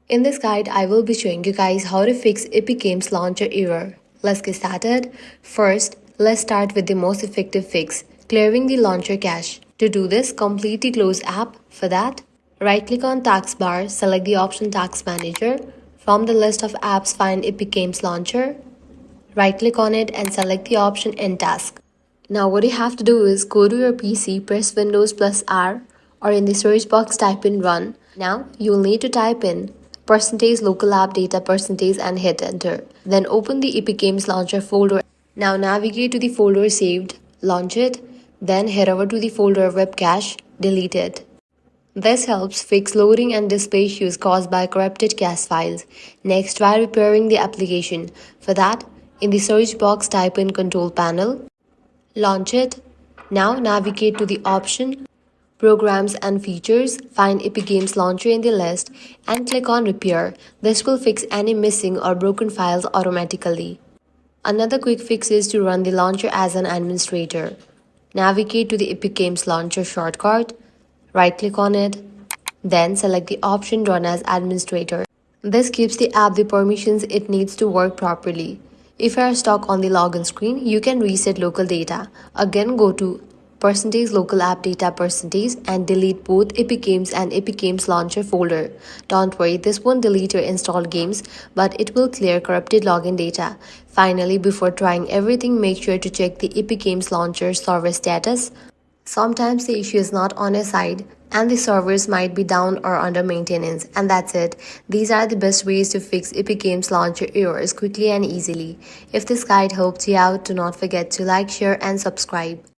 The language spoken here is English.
In this guide, I will be showing you guys how to fix Epic Games Launcher error. Let's get started. First, let's start with the most effective fix, clearing the launcher cache. To do this, completely close app. For that, right-click on taskbar, select the option Task Manager. From the list of apps, find Epic Games Launcher. Right-click on it and select the option End Task. Now what you have to do is go to your PC, press Windows plus R, or in the search box type in run. Now you'll need to type in percentage local app data percentage and hit enter. Then open the Epic Games Launcher folder. Now navigate to the folder saved, launch it, then head over to the folder web cache, delete it. This helps fix loading and display issues caused by corrupted cache files. Next, try repairing the application. For that, in the search box type in Control Panel, launch it. Now navigate to the option Programs and Features, find Epic Games Launcher in the list and click on Repair. This will fix any missing or broken files automatically. Another quick fix is to run the launcher as an administrator. Navigate to the Epic Games Launcher shortcut, right-click on it, then select the option Run as Administrator. This gives the app the permissions it needs to work properly. If you are stuck on the login screen, you can reset local data. Again, go to percentage local app data percentage and delete both Epic Games and Epic Games Launcher folder. Don't worry, this won't delete your installed games, but it will clear corrupted login data. Finally, before trying everything, make sure to check the Epic Games Launcher server status. Sometimes the issue is not on your side and the servers might be down or under maintenance, and that's it. These are the best ways to fix Epic Games Launcher errors quickly and easily. If this guide helped you out, do not forget to like, share and subscribe.